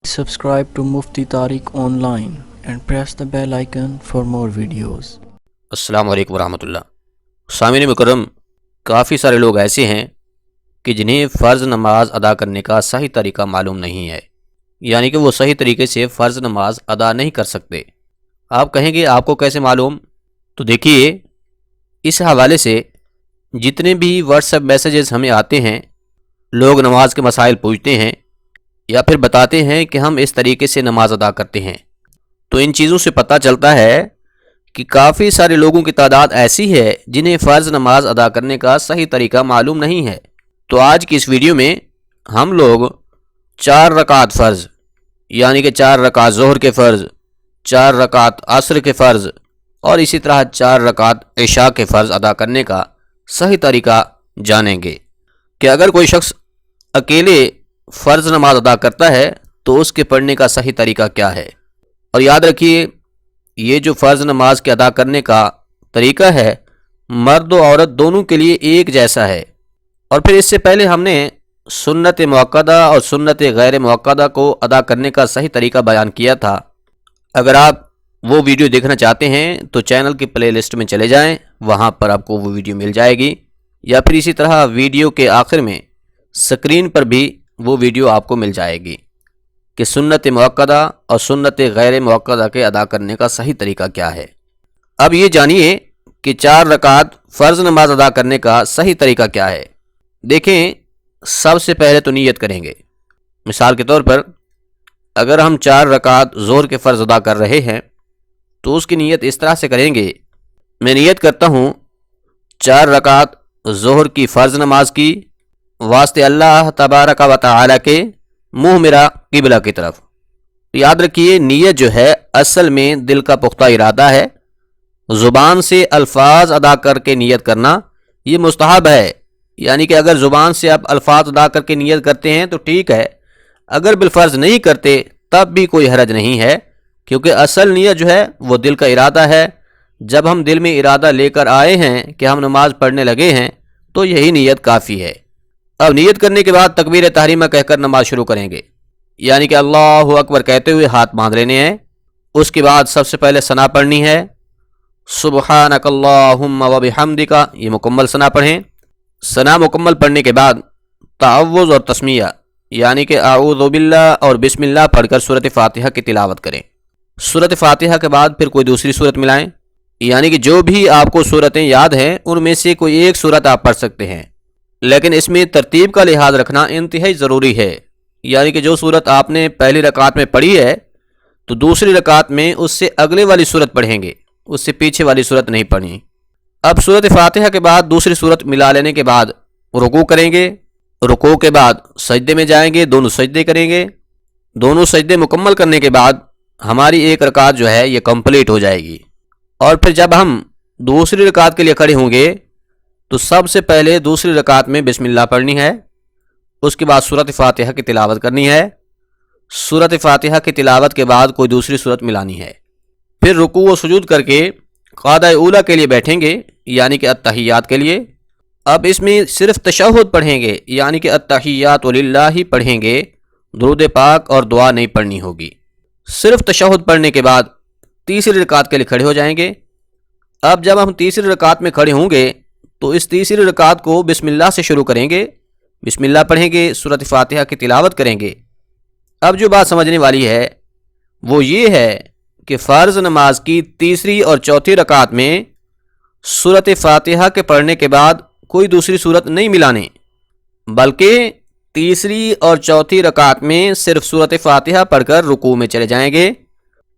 Subscribe to Mufti Tariq Online and press the bell icon for more videos. السلام علیکم ورحمۃ اللہ۔ سامعین مکرم، کافی سارے لوگ ایسے ہیں کہ جنہیں فرض نماز ادا کرنے کا صحیح طریقہ معلوم نہیں ہے، یعنی کہ وہ صحیح طریقے سے فرض نماز ادا نہیں کر سکتے۔ آپ کہیں گے آپ کو کیسے معلوم؟ تو دیکھیے، اس حوالے سے جتنے بھی واٹس ایپ میسیجز ہمیں آتے ہیں، لوگ نماز کے مسائل پوچھتے ہیں یا پھر بتاتے ہیں کہ ہم اس طریقے سے نماز ادا کرتے ہیں، تو ان چیزوں سے پتہ چلتا ہے کہ کافی سارے لوگوں کی تعداد ایسی ہے جنہیں فرض نماز ادا کرنے کا صحیح طریقہ معلوم نہیں ہے۔ تو آج کی اس ویڈیو میں ہم لوگ 4 رکعت فرض، یعنی کہ 4 رکعت ظہر کے فرض، 4 رکعت عصر کے فرض اور اسی طرح 4 رکعت عشاء کے فرض ادا کرنے کا صحیح طریقہ جانیں گے کہ اگر کوئی شخص اکیلے فرض نماز ادا کرتا ہے تو اس کے پڑھنے کا صحیح طریقہ کیا ہے۔ اور یاد رکھیے، یہ جو فرض نماز کے ادا کرنے کا طریقہ ہے، مرد و عورت دونوں کے لیے ایک جیسا ہے۔ اور پھر اس سے پہلے ہم نے سنت مؤکدہ اور سنت غیر مؤکدہ کو ادا کرنے کا صحیح طریقہ بیان کیا تھا۔ اگر آپ وہ ویڈیو دیکھنا چاہتے ہیں تو چینل کی پلے لسٹ میں چلے جائیں، وہاں پر آپ کو وہ ویڈیو مل جائے گی، یا پھر اسی طرح ویڈیو کے آخر میں سکرین پر بھی وہ ویڈیو آپ کو مل جائے گی کہ سنت مؤکدہ اور سنت غیر مؤکدہ کے ادا کرنے کا صحیح طریقہ کیا ہے۔ اب یہ جانیے کہ 4 رکعت فرض نماز ادا کرنے کا صحیح طریقہ کیا ہے۔ دیکھیں، سب سے پہلے تو نیت کریں گے۔ مثال کے طور پر اگر ہم 4 رکعت ظہر کے فرض ادا کر رہے ہیں تو اس کی نیت اس طرح سے کریں گے، میں نیت کرتا ہوں 4 رکعت ظہر کی فرض نماز کی واسطے اللہ تبارک و تعالی کے، منہ میرا قبلہ کی طرف۔ یاد رکھیے، نیت جو ہے اصل میں دل کا پختہ ارادہ ہے، زبان سے الفاظ ادا کر کے نیت کرنا یہ مستحب ہے، یعنی کہ اگر زبان سے آپ الفاظ ادا کر کے نیت کرتے ہیں تو ٹھیک ہے، اگر بالفرض نہیں کرتے تب بھی کوئی حرج نہیں ہے، کیونکہ اصل نیت جو ہے وہ دل کا ارادہ ہے۔ جب ہم دل میں ارادہ لے کر آئے ہیں کہ ہم نماز پڑھنے لگے ہیں تو یہی نیت کافی ہے۔ اب نیت کرنے کے بعد تکبیر تحریمہ کہہ کر نماز شروع کریں گے، یعنی کہ اللہ اکبر کہتے ہوئے ہاتھ باندھ لینے ہیں۔ اس کے بعد سب سے پہلے ثنا پڑھنی ہے، سبحانک اللہم و بحمدک، یہ مکمل ثنا پڑھیں۔ ثنا مکمل پڑھنے کے بعد تعوذ اور تسمیہ، یعنی کہ اعوذ باللہ اور بسم اللہ پڑھ کر سورۃ فاتحہ کی تلاوت کریں۔ سورۃ فاتحہ کے بعد پھر کوئی دوسری سورت ملائیں، یعنی کہ جو بھی آپ کو سورتیں یاد ہیں ان میں سے کوئی ایک سورت آپ پڑھ سکتے ہیں، لیکن اس میں ترتیب کا لحاظ رکھنا انتہائی ضروری ہے، یعنی کہ جو سورت آپ نے پہلی رکعت میں پڑھی ہے تو دوسری رکعت میں اس سے اگلے والی سورت پڑھیں گے، اس سے پیچھے والی سورت نہیں پڑھیں۔ اب سورۃ فاتحہ کے بعد دوسری سورت ملا لینے کے بعد رکوع کریں گے، رکوع کے بعد سجدے میں جائیں گے، دونوں سجدے کریں گے۔ دونوں سجدے مکمل کرنے کے بعد ہماری ایک رکعت جو ہے یہ کمپلیٹ ہو جائے گی۔ اور پھر جب ہم دوسری رکعت کے لیے کھڑے ہوں گے تو سب سے پہلے دوسری رکعت میں بسم اللہ پڑھنی ہے، اس کے بعد سورۃ فاتحہ کی تلاوت کرنی ہے، سورۃ فاتحہ کی تلاوت کے بعد کوئی دوسری سورت ملانی ہے، پھر رکوع و سجود کر کے قعدہ اولیٰ کے لیے بیٹھیں گے، یعنی کہ التحیات کے لیے۔ اب اس میں صرف تشہد پڑھیں گے، یعنی کہ التحیات للہ ہی پڑھیں گے، درود پاک اور دعا نہیں پڑھنی ہوگی۔ صرف تشہد پڑھنے کے بعد تیسری رکعت کے لیے کھڑے ہو جائیں گے۔ اب جب ہم تیسری رکعت میں کھڑے ہوں گے تو اس تیسری رکعت کو بسم اللہ سے شروع کریں گے، بسم اللہ پڑھیں گے، سورۃ فاتحہ کی تلاوت کریں گے۔ اب جو بات سمجھنے والی ہے وہ یہ ہے کہ فرض نماز کی تیسری اور چوتھی رکعت میں سورۃ فاتحہ کے پڑھنے کے بعد کوئی دوسری سورت نہیں ملانے، بلکہ تیسری اور چوتھی رکعت میں صرف سورۃ فاتحہ پڑھ کر رکوع میں چلے جائیں گے،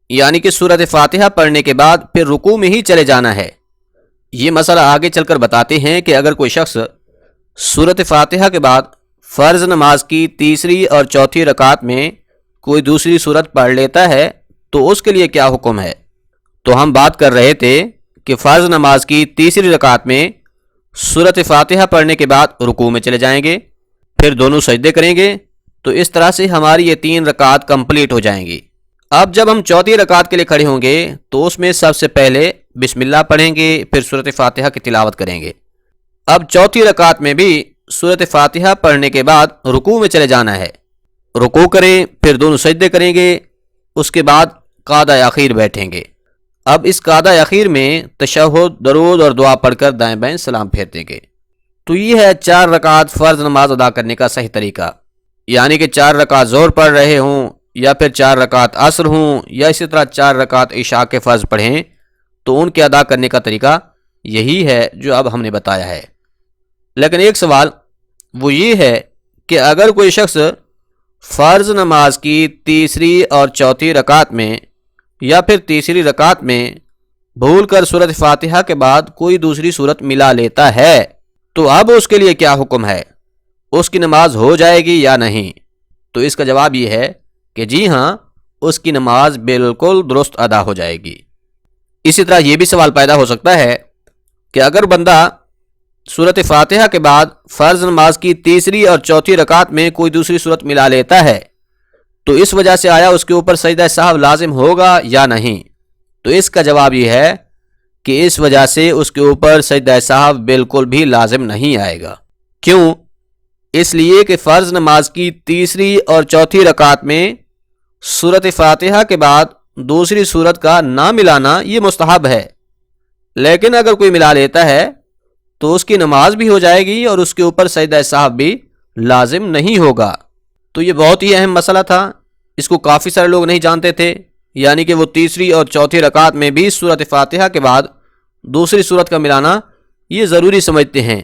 یعنی کہ سورۃ فاتحہ پڑھنے کے بعد پھر رکوع میں ہی چلے جانا ہے۔ یہ مسئلہ آگے چل کر بتاتے ہیں کہ اگر کوئی شخص سورۃ فاتحہ کے بعد فرض نماز کی تیسری اور چوتھی رکعت میں کوئی دوسری سورت پڑھ لیتا ہے تو اس کے لیے کیا حکم ہے۔ تو ہم بات کر رہے تھے کہ فرض نماز کی تیسری رکعت میں سورۃ فاتحہ پڑھنے کے بعد رکوع میں چلے جائیں گے، پھر دونوں سجدے کریں گے، تو اس طرح سے ہماری یہ 3 رکعت کمپلیٹ ہو جائیں گی۔ اب جب ہم چوتھی رکعت کے لیے کھڑے ہوں گے تو اس میں سب سے پہلے بسم اللہ پڑھیں گے، پھر سورۃ فاتحہ کی تلاوت کریں گے۔ اب چوتھی رکعت میں بھی سورۃ فاتحہ پڑھنے کے بعد رکوع میں چلے جانا ہے، رکوع کریں، پھر دونوں سجدے کریں گے، اس کے بعد قعدہ اخیر بیٹھیں گے۔ اب اس قعدہ اخیر میں تشہد، درود اور دعا پڑھ کر دائیں بائیں سلام پھیر دیں گے۔ تو یہ ہے 4 رکعت فرض نماز ادا کرنے کا صحیح طریقہ، یعنی کہ 4 رکعت ظہر پڑھ رہے ہوں یا پھر 4 رکعت عصر ہوں یا اسی طرح 4 رکعت عشاء کے فرض پڑھیں، تو ان کے ادا کرنے کا طریقہ یہی ہے جو اب ہم نے بتایا ہے۔ لیکن ایک سوال وہ یہ ہے کہ اگر کوئی شخص فرض نماز کی تیسری اور چوتھی رکعت میں یا پھر تیسری رکعت میں بھول کر سورۃ فاتحہ کے بعد کوئی دوسری سورت ملا لیتا ہے تو اب اس کے لیے کیا حکم ہے؟ اس کی نماز ہو جائے گی یا نہیں؟ تو اس کا جواب یہ ہے کہ جی ہاں، اس کی نماز بالکل درست ادا ہو جائے گی۔ اسی طرح یہ بھی سوال پیدا ہو سکتا ہے کہ اگر بندہ سورۃ فاتحہ کے بعد فرض نماز کی تیسری اور چوتھی رکعت میں کوئی دوسری سورت ملا لیتا ہے تو اس وجہ سے آیا اس کے اوپر سجدہ سہو لازم ہوگا یا نہیں؟ تو اس کا جواب یہ ہے کہ اس وجہ سے اس کے اوپر سجدہ سہو بالکل بھی لازم نہیں آئے گا۔ کیوں؟ اس لیے کہ فرض نماز کی تیسری اور چوتھی رکعت میں سورۃ فاتحہ کے بعد دوسری سورت کا نہ ملانا یہ مستحب ہے، لیکن اگر کوئی ملا لیتا ہے تو اس کی نماز بھی ہو جائے گی اور اس کے اوپر سجدہ سہو بھی لازم نہیں ہوگا۔ تو یہ بہت ہی اہم مسئلہ تھا، اس کو کافی سارے لوگ نہیں جانتے تھے، یعنی کہ وہ تیسری اور چوتھی رکعت میں بھی سورۃ فاتحہ کے بعد دوسری سورت کا ملانا یہ ضروری سمجھتے ہیں۔